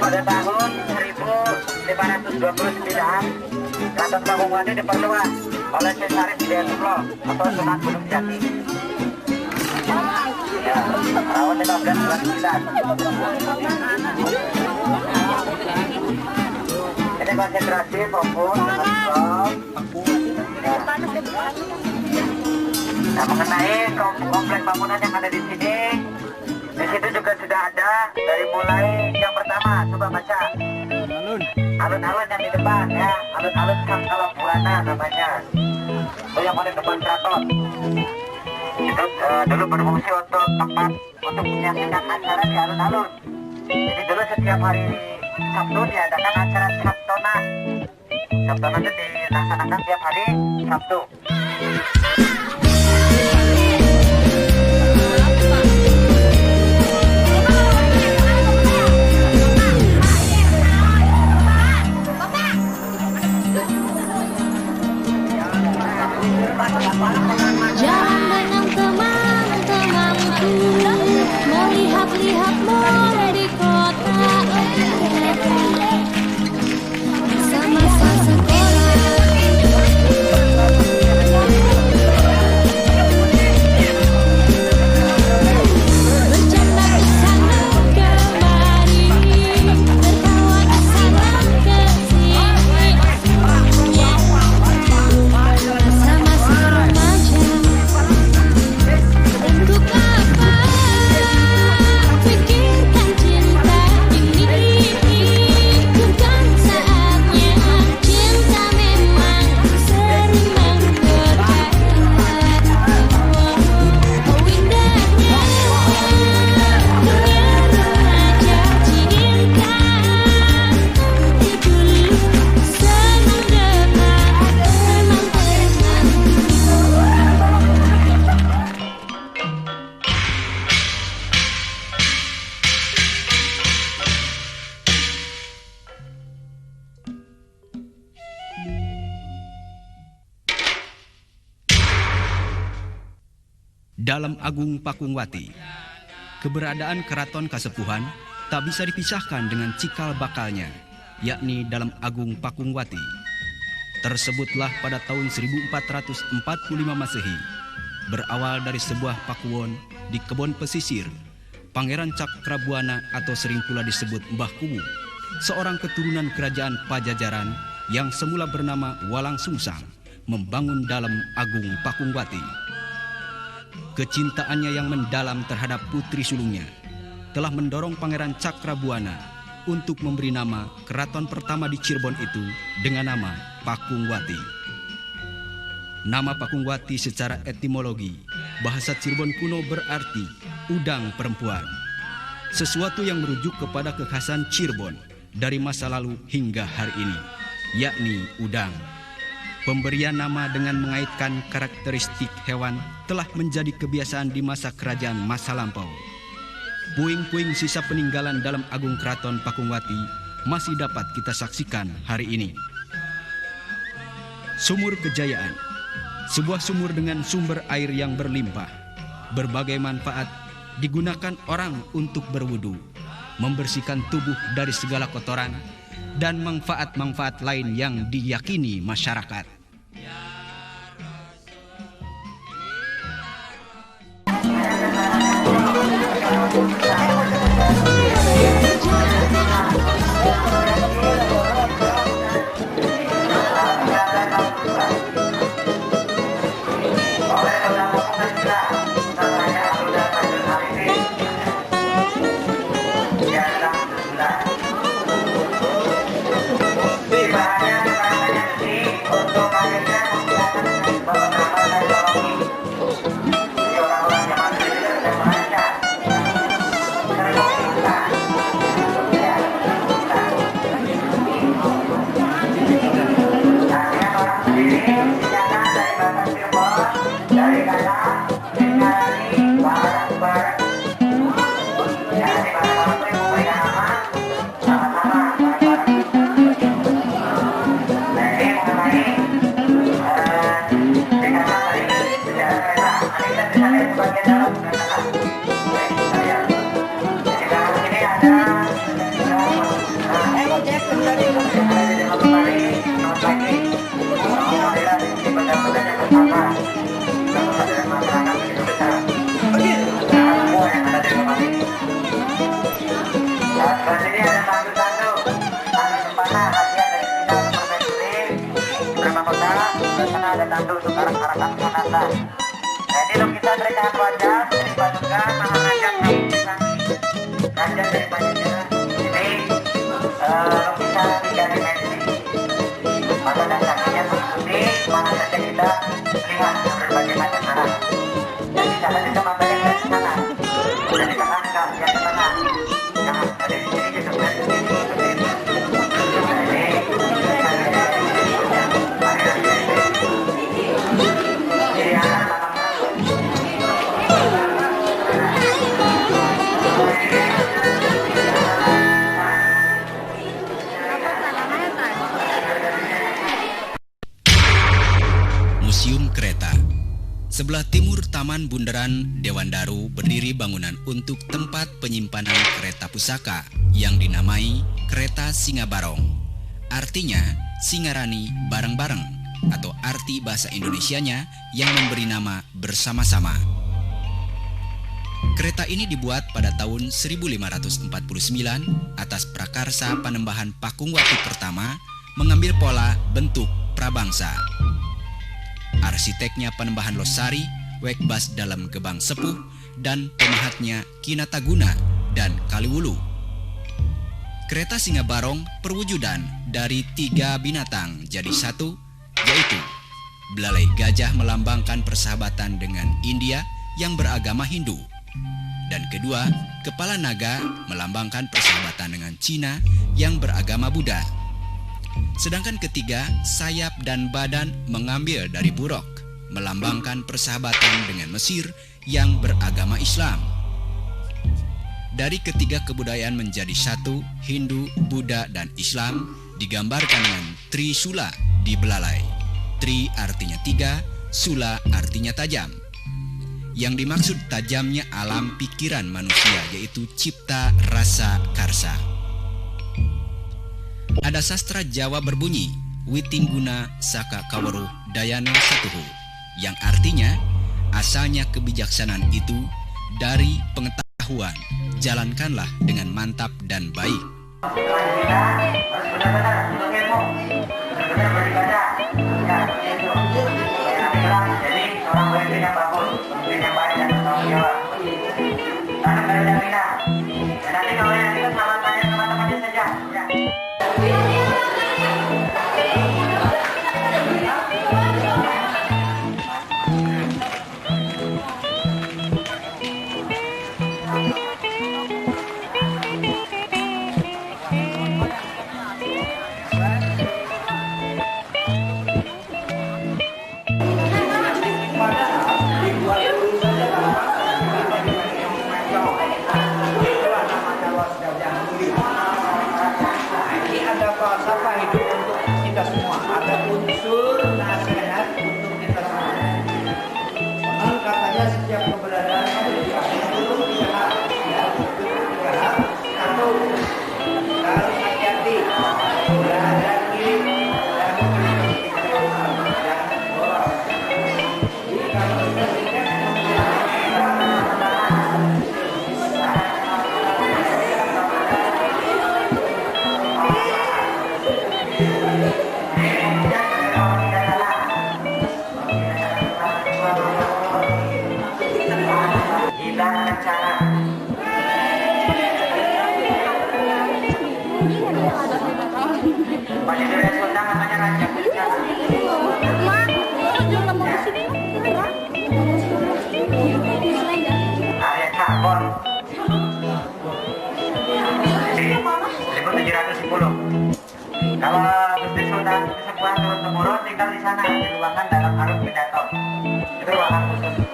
Pada tahun 1529, Keraton Pakungwati diperluas oleh Cesare Hidayatullah atau Sunan Gunung Jati. Ya, tahun 1529. Ini konsentrasi fokus dengan nah, mengenai komplek bangunan yang ada di sini. Di situ juga sudah ada dari mulai yang pertama, coba baca. Alun-alun yang di depan ya, alun-alun Sangkala Purana namanya. Itu yang paling depan keraton. Itu dulu berfungsi untuk tempat untuk menyaksikan acara di alun-alun. Jadi dulu setiap hari Sabtu diadakan acara Sabtonan. Sabtonan itu dilaksanakan tiap hari Sabtu. Jalan dengan teman-temanku, melihat-lihat mall di kota, masa-masa sekolah. Bercanda kesana kemari, tertawa kesana kesini. Masa-masa remaja, untuk apa pikirkan cinta ini? Bukan saatnya, cinta memang sering menggoda. Oh indahnya dunia remaja cinta, itu dulu senang dengan teman-temanku. Dalam Agung Pakungwati, keberadaan keraton Kasepuhan tak bisa dipisahkan dengan cikal bakalnya, yakni dalam Agung Pakungwati. Tersebutlah pada tahun 1445 Masehi, berawal dari sebuah pakuwon di kebun pesisir, Pangeran Cakrabuana atau sering pula disebut Mbah Kuwu, seorang keturunan kerajaan Pajajaran yang semula bernama Walang Sungsang, membangun dalam Agung Pakungwati. Kecintaannya yang mendalam terhadap putri sulungnya telah mendorong Pangeran Cakrabuana untuk memberi nama keraton pertama di Cirebon itu dengan nama Pakungwati. Nama Pakungwati secara etimologi bahasa Cirebon kuno berarti udang perempuan, sesuatu yang merujuk kepada kekhasan Cirebon dari masa lalu hingga hari ini, yakni udang. Pemberian nama dengan mengaitkan karakteristik hewan telah menjadi kebiasaan di masa kerajaan masa lampau. Puing-puing sisa peninggalan dalam Agung Keraton Pakungwati masih dapat kita saksikan hari ini. Sumur Kejayaan, sebuah sumur dengan sumber air yang berlimpah. Berbagai manfaat digunakan orang untuk berwudu, membersihkan tubuh dari segala kotoran, dan manfaat-manfaat lain yang diyakini masyarakat. Untuk bagian dalam sebelah kanan. Oke, kita lihat. Jadi dalam sini ada kembali. Selamat pagi. Alhamdulillah di sini benar-benar yang bersama. Bersama dengan masyarakat begitu besar. Semua yang ada di rumah ini. Dan sebelah sini ada tandu-tandu. Tandu sempana hadiah dari kita untuk permaisuri beberapa kota. Di sana ada tandu untuk arak-arakan Sananta. Nah, ini lukisan rekahan wajah dari Paduka Maharaja Prabu Sami, Raja dari Pajajaran. Ini lukisan 3 dimensi. Mata dan kakinya mengikuti mana saja kita lihat berbagai macam arah. Dan di sana juga mata yang dari sana. Dan di tengah juga yang ke tengah. Jangan dari sini gitu kan. Museum Kereta. Sebelah timur Taman Bundaran Dewan Daru berdiri bangunan untuk tempat penyimpanan kereta pusaka yang dinamai Kereta Singabarong. Artinya Singarani bareng-bareng, atau arti bahasa Indonesianya yang memberi nama bersama-sama. Kereta ini dibuat pada tahun 1549 atas prakarsa Panembahan Pakungwati pertama mengambil pola bentuk prabangsa. Arsiteknya Panembahan Losari, Wekbas dalam Gebang Sepuh, dan pemahatnya Kinataguna dan Kaliwulu. Kereta Singabarong perwujudan dari 3 binatang jadi satu, yaitu belalai gajah melambangkan persahabatan dengan India yang beragama Hindu, dan kedua, kepala naga melambangkan persahabatan dengan Cina yang beragama Buddha. Sedangkan ketiga, sayap dan badan mengambil dari buruk, melambangkan persahabatan dengan Mesir yang beragama Islam. Dari ketiga kebudayaan menjadi satu, Hindu, Buddha, dan Islam, digambarkan dengan Trisula di belalai. Tri artinya 3, Sula artinya tajam. Yang dimaksud tajamnya alam pikiran manusia, yaitu cipta rasa karsa. Ada sastra Jawa berbunyi, Witingguna Saka Kaweruh Dayana Satuhu, yang artinya asalnya kebijaksanaan itu dari pengetahuan, jalankanlah dengan mantap dan baik. Setelah kita harus benar-benar untuk ilmu, benar-benar beribadah. Ya, itu. Jadi orang pemimpin yang bagus, pemimpin yang baik dan bertanggung jawab. Karena ada jaminan. Dan nanti kalau yang itu selamat tanya sama temannya saja. Ya. Kalau Gusti Sultan Sepuhan turun-temurun tinggal di sana, di ruangan dalam Harun Pidato. Itu ruangan khusus.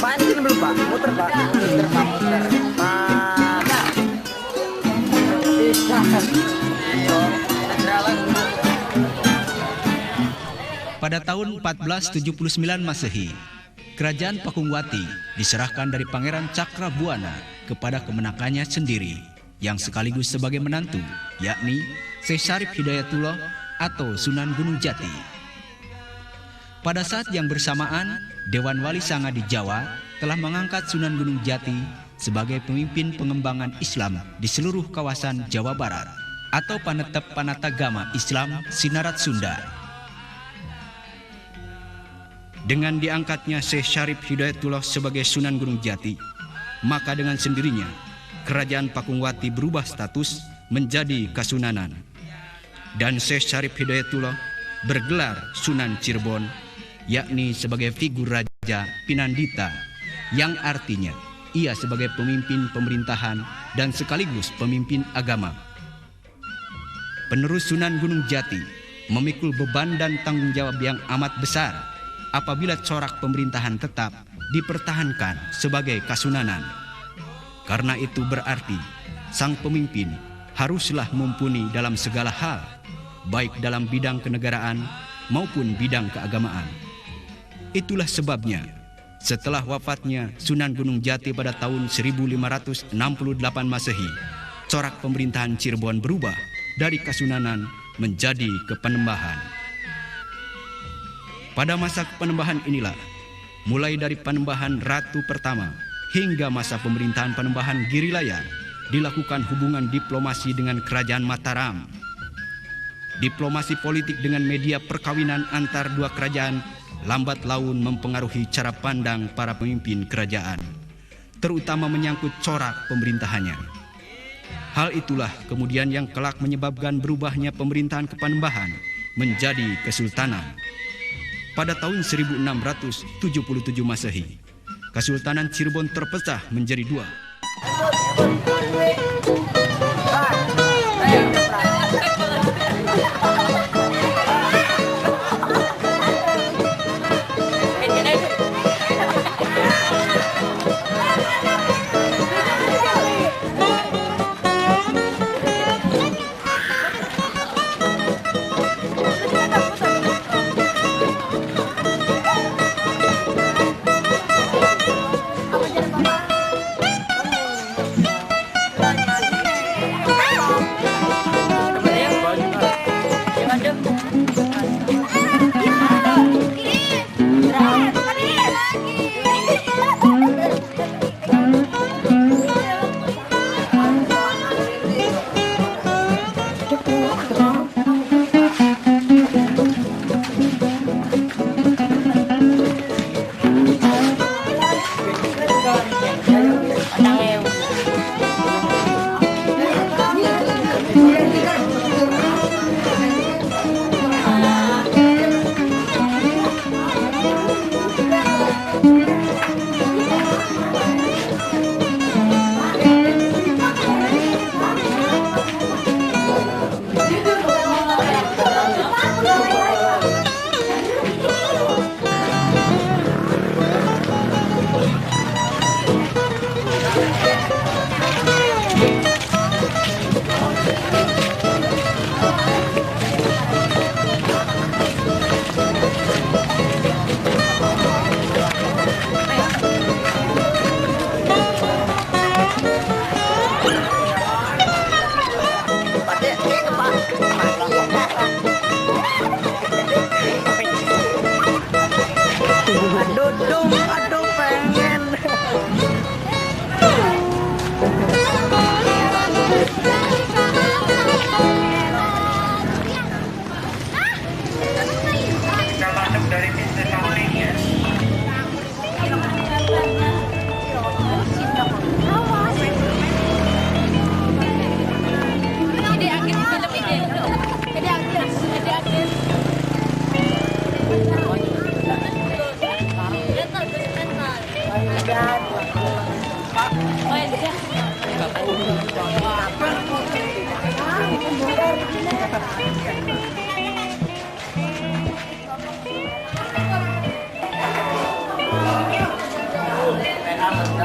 Pancing belum Pak? Muter Pak? Muter Pak, muter. Pada tahun 1479 Masehi, Kerajaan Pakungwati diserahkan dari Pangeran Cakrabuana kepada kemenakannya sendiri yang sekaligus sebagai menantu, yakni Syekh Syarif Hidayatullah atau Sunan Gunung Jati. Pada saat yang bersamaan, Dewan Wali Sanga di Jawa telah mengangkat Sunan Gunung Jati sebagai pemimpin pengembangan Islam di seluruh kawasan Jawa Barat atau Panetep Panatagama Islam Sinarat Sunda. Dengan diangkatnya Syekh Syarif Hidayatullah sebagai Sunan Gunung Jati, maka dengan sendirinya Kerajaan Pakungwati berubah status menjadi Kasunanan. Dan Syekh Syarif Hidayatullah bergelar Sunan Cirebon, yakni sebagai figur Raja Pinandita, yang artinya ia sebagai pemimpin pemerintahan dan sekaligus pemimpin agama. Penerus Sunan Gunung Jati memikul beban dan tanggung jawab yang amat besar apabila corak pemerintahan tetap dipertahankan sebagai Kasunanan. Karena itu berarti sang pemimpin haruslah mumpuni dalam segala hal, baik dalam bidang kenegaraan maupun bidang keagamaan. Itulah sebabnya setelah wafatnya Sunan Gunung Jati pada tahun 1568 Masehi, corak pemerintahan Cirebon berubah dari Kasunanan menjadi Kepenembahan. Pada masa Kepenembahan inilah, mulai dari Panembahan Ratu pertama hingga masa pemerintahan Panembahan Girilaya, dilakukan hubungan diplomasi dengan Kerajaan Mataram. Diplomasi politik dengan media perkawinan antar dua kerajaan lambat laun mempengaruhi cara pandang para pemimpin kerajaan, terutama menyangkut corak pemerintahannya. Hal itulah kemudian yang kelak menyebabkan berubahnya pemerintahan Kepanembahan menjadi Kesultanan. Pada tahun 1677 Masehi, Kesultanan Cirebon terpecah menjadi dua.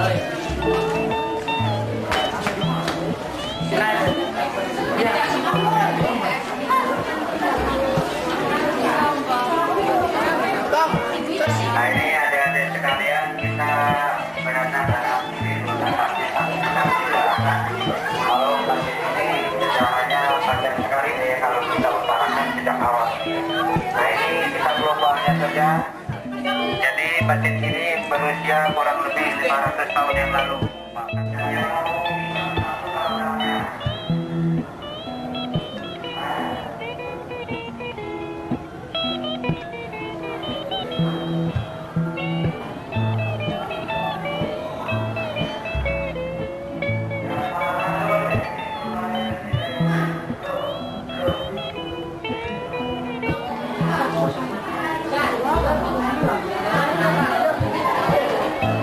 Nah ini adik-adik sekalian, kita berada dalam kalau masjid ini sejarahnya panjang sekali nih kalau kita utarakan sejak awal. Nah ini kita globalnya saja. Jadi masjid ini berusia kurang lebih 500 tahun yang lalu.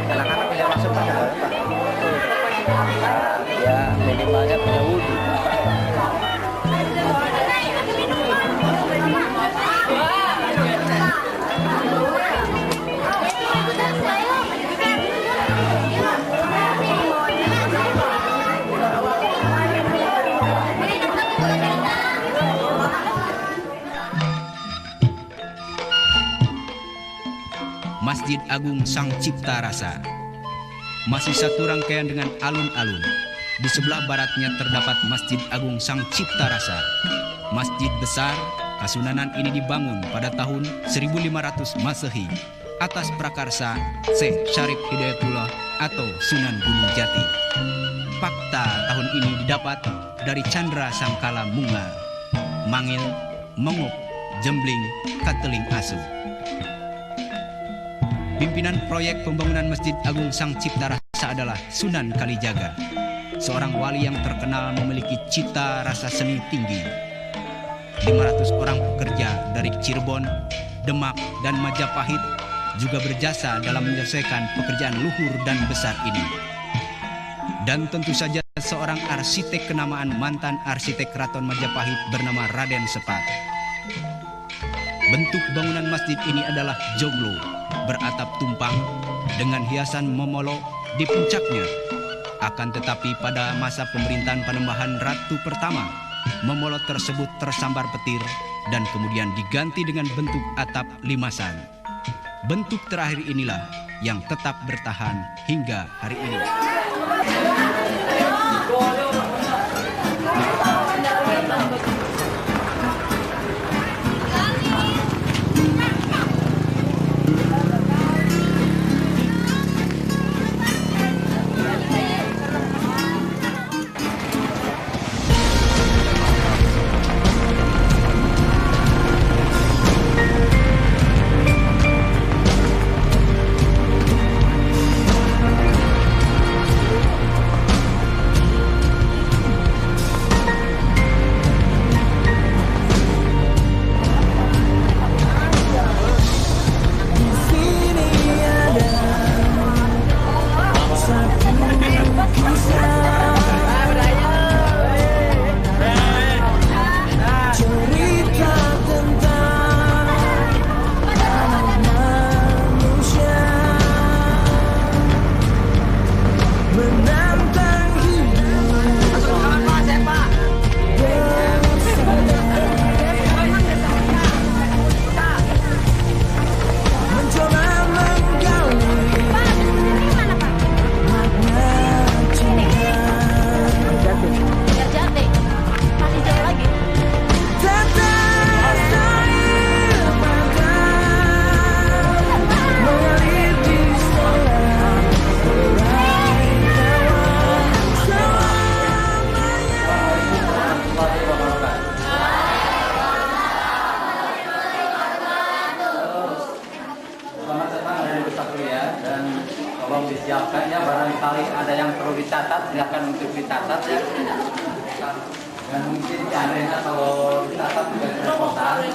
Anak-anak bisa masuk ke dalam, Pak. Ya, minimalnya punya wudhu. Masjid Agung Sang Cipta Rasa. Masih satu rangkaian dengan alun-alun. Di sebelah baratnya terdapat Masjid Agung Sang Cipta Rasa. Masjid besar, Kasunanan ini dibangun pada tahun 1500 Masehi atas prakarsa Syekh Syarif Hidayatullah atau Sunan Gunung Jati. Fakta tahun ini didapat dari Chandra Sangkala Munga, Mangil, Menguk, Jembling, Kateling Asu. Pimpinan proyek pembangunan Masjid Agung Sang Cipta Rasa adalah Sunan Kalijaga, seorang wali yang terkenal memiliki cita rasa seni tinggi. 500 orang pekerja dari Cirebon, Demak, dan Majapahit juga berjasa dalam menyelesaikan pekerjaan luhur dan besar ini. Dan tentu saja seorang arsitek kenamaan mantan arsitek Keraton Majapahit bernama Raden Sepat. Bentuk bangunan masjid ini adalah joglo, beratap tumpang dengan hiasan momolo di puncaknya. Akan tetapi pada masa pemerintahan Panembahan Ratu pertama, momolo tersebut tersambar petir dan kemudian diganti dengan bentuk atap limasan. Bentuk terakhir inilah yang tetap bertahan hingga hari ini. Disiapkan ya, barangkali ada yang perlu dicatat, silakan untuk dicatat ya. Dan mungkin di arena kalau dicatat juga kerepotan,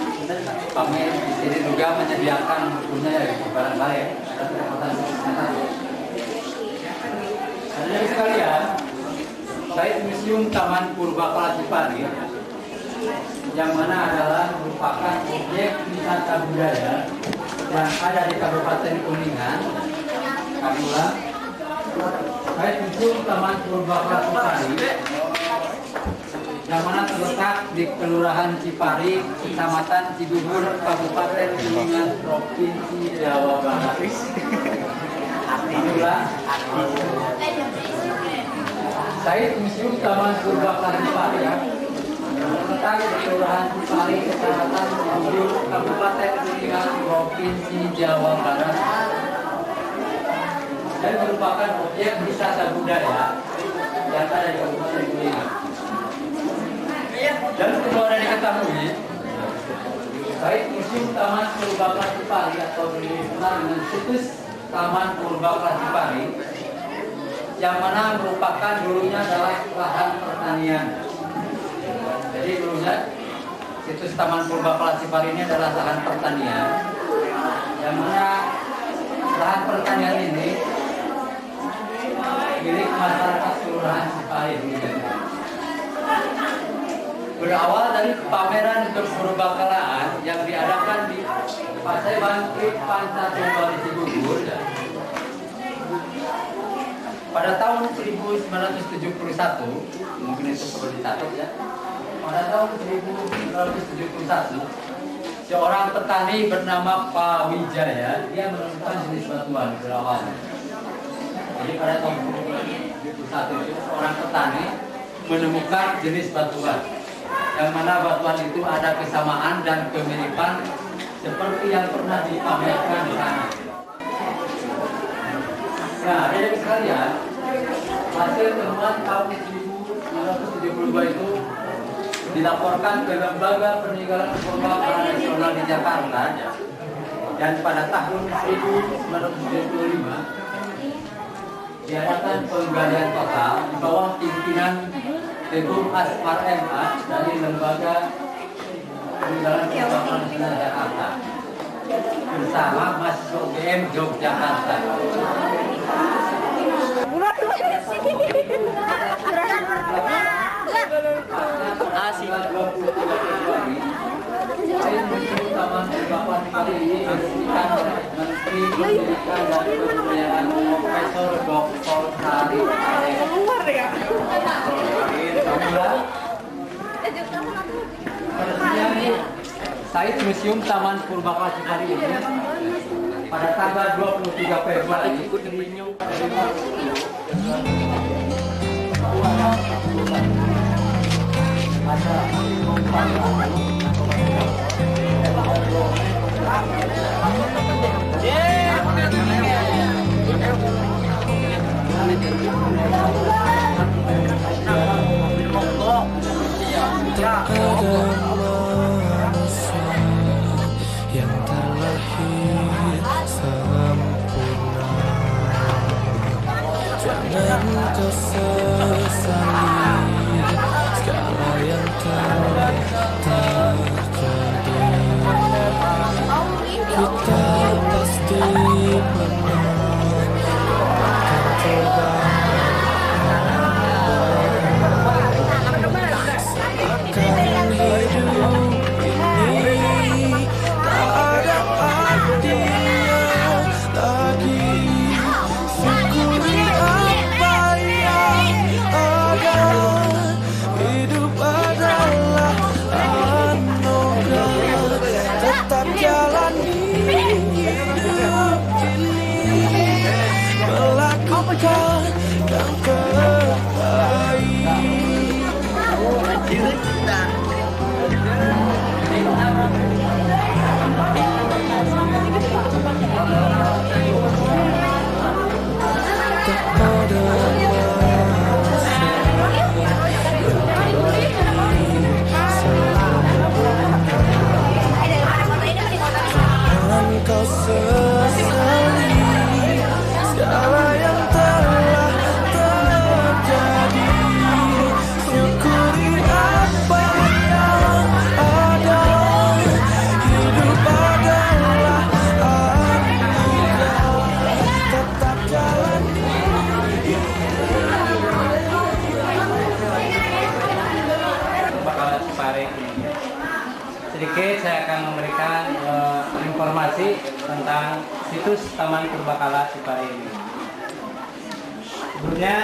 kami di sini juga menyediakan bukunya ya, barangkali ya, ada kerepotan untuk dicatat. Hadirin sekalian, Site Museum Taman Purbakala Cipari, yang mana adalah merupakan objek wisata budaya yang ada di Kabupaten Kuningan, Kabupaten Saya tuju Taman Purbakala Cipari, yang mana terletak di Kelurahan Cipari, Kecamatan Cibubur, Kabupaten Kuningan, Provinsi Jawa Barat. Itulah saya Museum Taman Purbakala Cipari ya, terletak di Kelurahan Cipari, Kecamatan Cibubur, Kabupaten Kuningan, Provinsi Jawa Barat. Dan merupakan objek wisata budaya yang ada di Kabupaten Kuningan. Dan seperti diketahui, baik Museum Taman Purbakala Cipari atau dikenal dengan situs Taman Purbakala Cipari, yang mana merupakan dulunya adalah lahan pertanian. Jadi dulunya situs Taman Purbakala Cipari ini adalah lahan pertanian, yang mana lahan pertanian ini milik masyarakat Kelurahan Cipari. Berawal dari pameran kepurbakalaan yang diadakan di Pasai Bangkit Pancasila di Cibubur pada tahun 1971, mungkin itu perlu dicatat ya. Pada tahun 1971, seorang petani bernama Pak Wijaya, dia menemukan jenis batuan berawal. Jadi pada tahun 1971 itu seorang petani menemukan jenis batuan, yang mana batuan itu ada kesamaan dan kemiripan seperti yang pernah dipamerkan di sana. Nah, dari sekalian, hasil temuan tahun 1972 itu dilaporkan ke Lembaga Peninggalan Purbakala Nasional di Jakarta, dan pada tahun 1975 diadakan penggalian total di bawah pimpinan Teguh Asmar MA dari Lembaga Peninggalan Purbakala Nasional Jakarta bersama mahasiswa UGM Yogyakarta. Taman Purbakala Cipari ini diresmikan Menteri Pendidikan dan Kebudayaan Profesor Dr. Sari Peresmian site Museum Taman Purbakala Cipari ini pada tanggal 23 Februari Tak ada manusia yang terlahir sempurna. Jangan kau sesali segala yang telah terjadi. Kita pasti menang, akan coba. Kau sesali segala yang telah terjadi. Syukuri apa yang ada. Hidup adalah anugerah. Tetap jalani. Purbakala Cipari. Sedikit saya akan memberikan informasi tentang situs Taman Purbakala Cipari ini. Sebelumnya,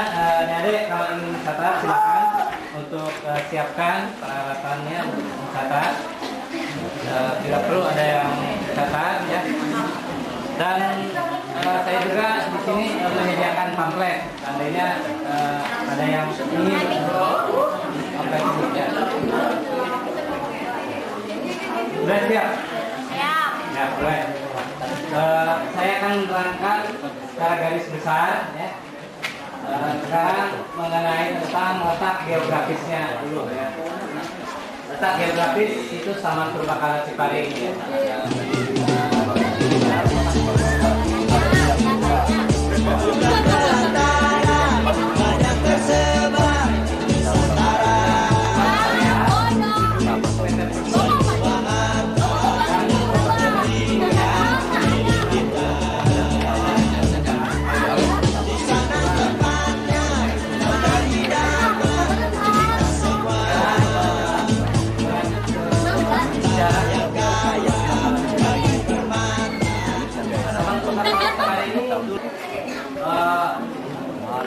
Adik kalau ingin mencatat silakan untuk siapkan peralatannya untuk mencatat. Tidak perlu ada yang mencatat ya. Dan saya juga di sini menyediakan pamflet. Seandainya ada yang ingin pamflet itu ya. Sudah siap? Siap. Ya, boleh. Saya akan menerangkan secara garis besar ya. Sekarang mengenai tentang letak geografisnya dulu ya. Letak geografis itu Taman Purbakala Ciparing ya.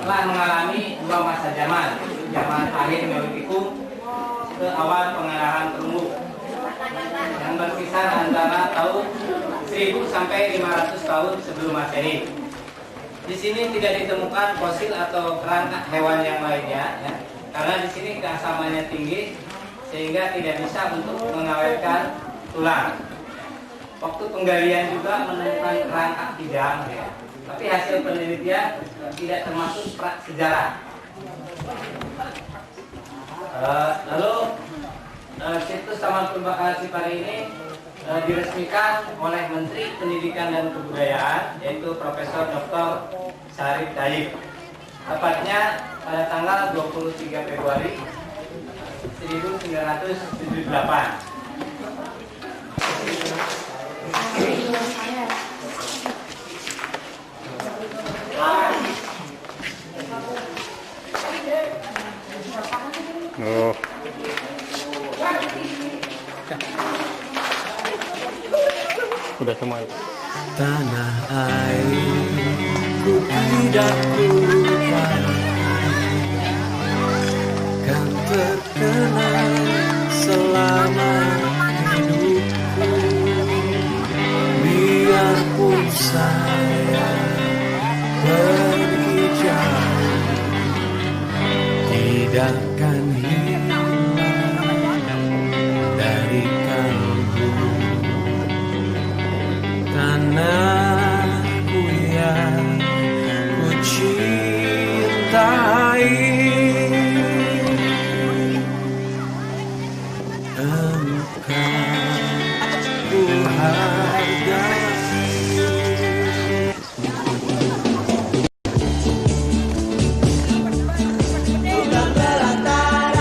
Telah mengalami dua masa zaman akhir Neolitik ke awal pengarahan terumbu yang berkisar antara tahun 1000 sampai 500 tahun sebelum Masehi. Di sini tidak ditemukan fosil atau kerangka hewan yang lainnya, ya, karena di sini keasamannya tinggi sehingga tidak bisa untuk mengawetkan tulang. Waktu penggalian juga menemukan kerangka tidak, ya. Tapi hasil penelitian tidak termasuk prasejarah. Lalu situs Taman Purbakala Ciparing ini diresmikan oleh Menteri Pendidikan dan Kebudayaan, yaitu Profesor Dr. Syarif Tayyip. Tepatnya pada tanggal 23 Februari 1978. Oh. Udah semua. Tanah airku tidak lupa, kan terkenal selama hidupku. Biarpun saya pergi jauh, tidak akan hilang dari kalbu. Tanahku yang ku cintai, engkau ku hargai. Bukan belantara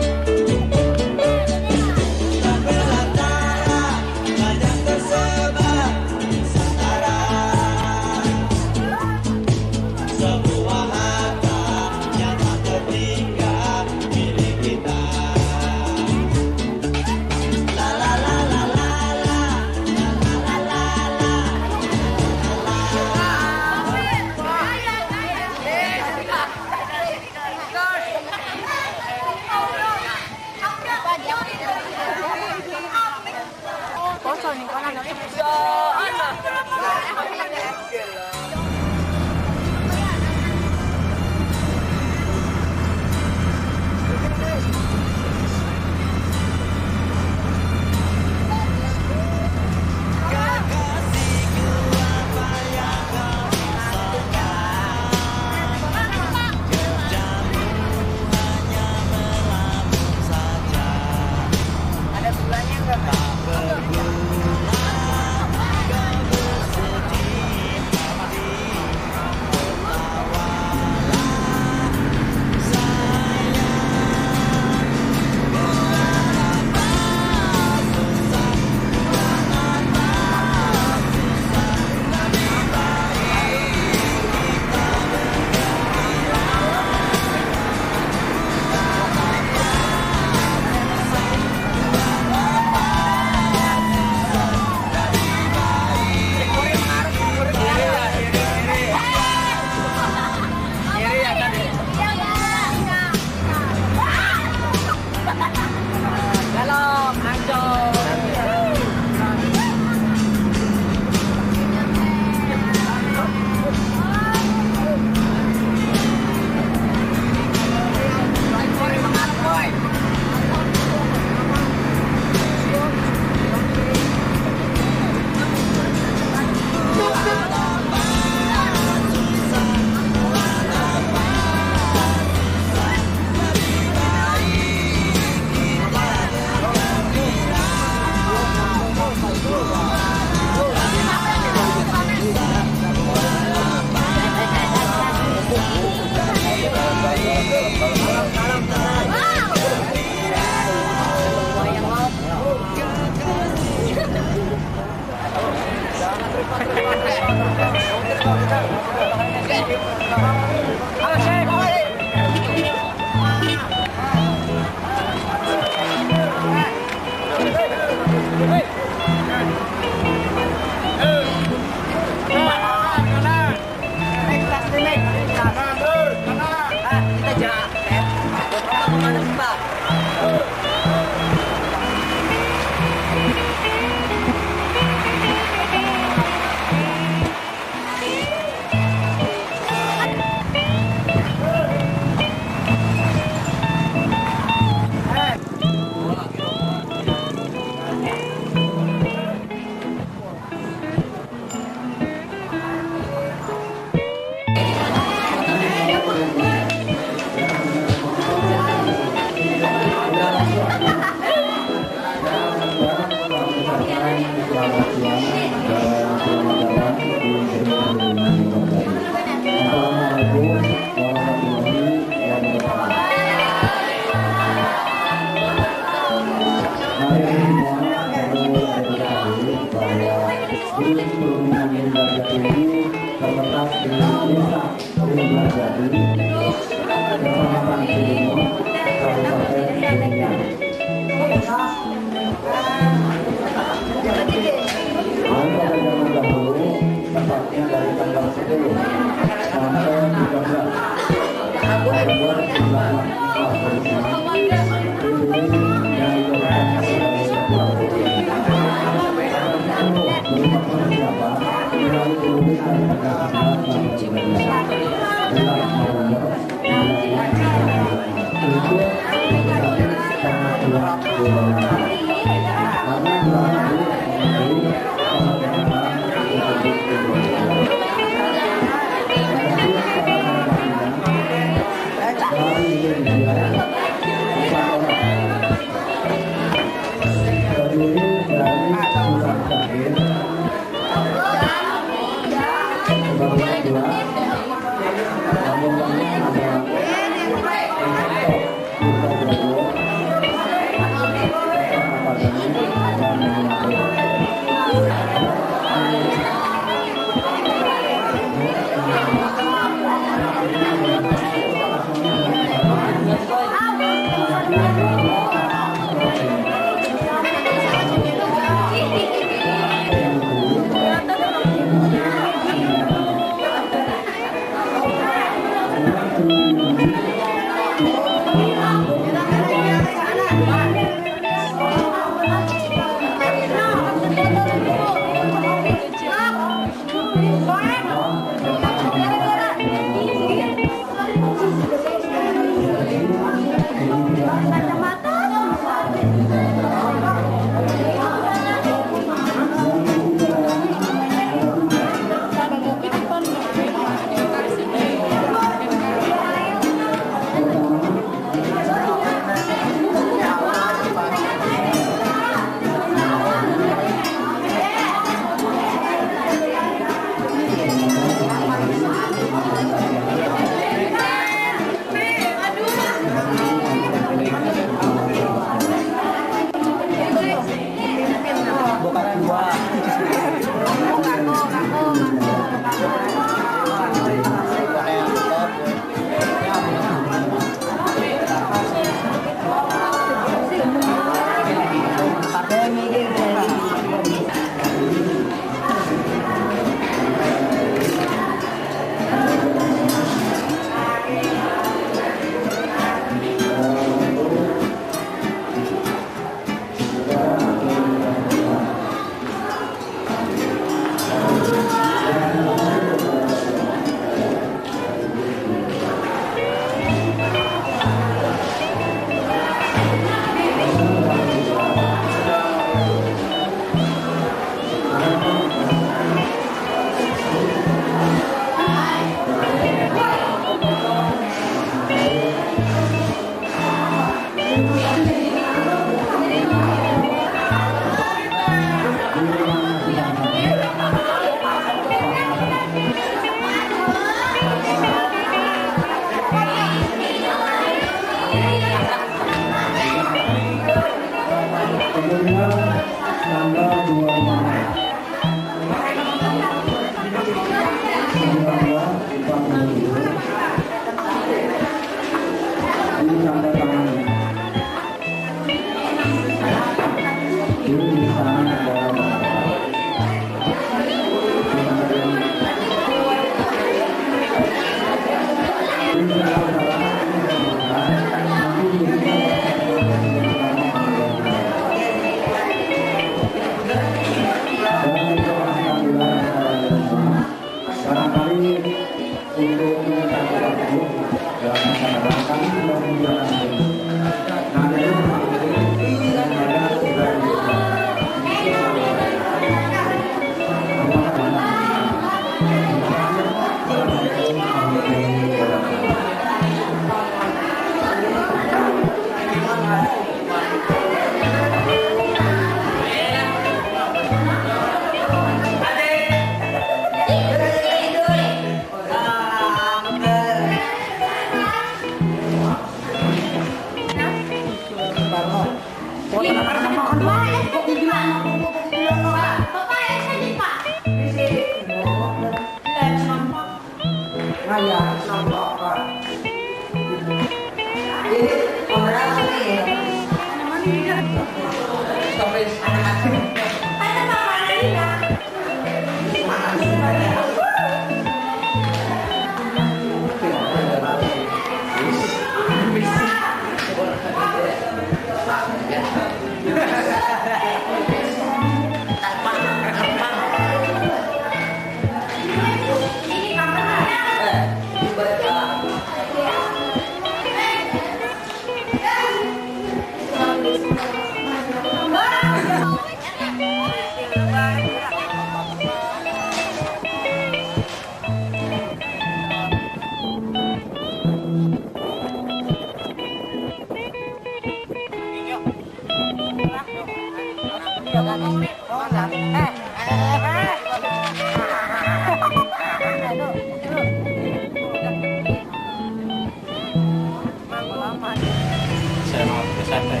Saya mau ke santai.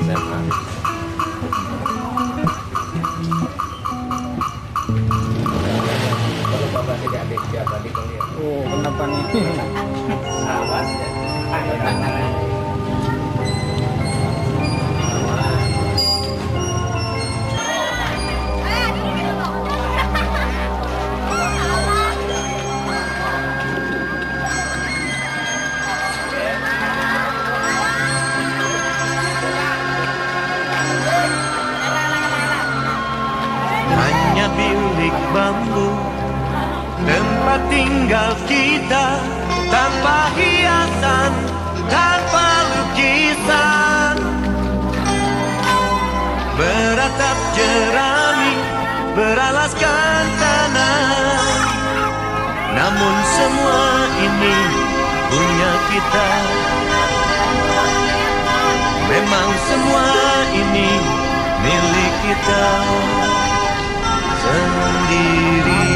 Saya mau. Kalau bapak tidak ada siapa di kuliah. Oh, kenapa nih? Sahabat ya. Hanya bilik bambu, tempat tinggal kita, tanpa hiasan, tanpa lukisan. Beratap jerami, beralaskan tanah. Namun semua ini punya kita. Memang semua ini milik kita sendiri.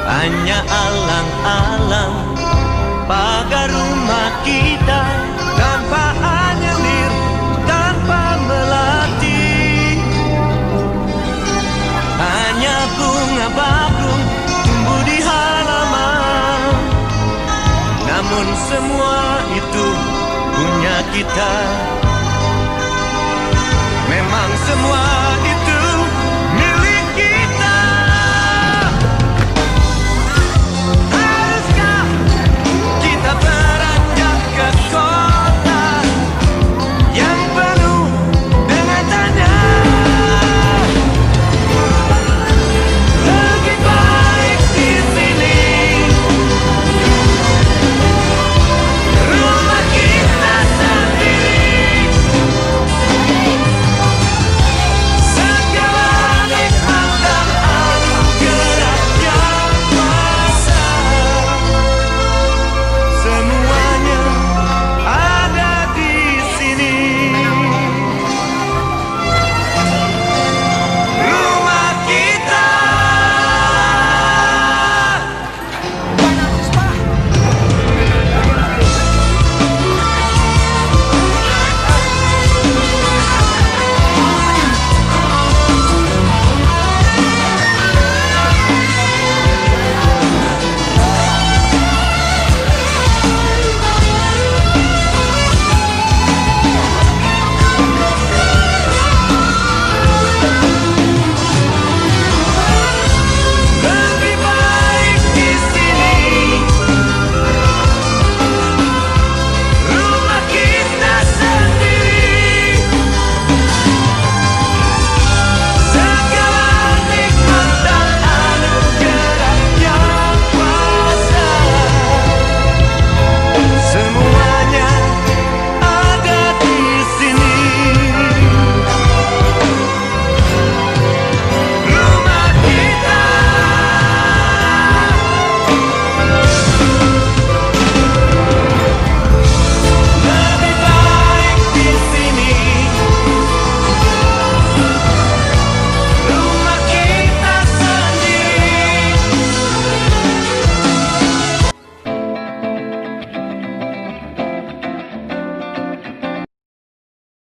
Hanya alang-alang pagar rumah kita, tanpa anyelir, tanpa melati. Hanya bunga bakung tumbuh di halaman. Namun semua itu punya kita. Memang semua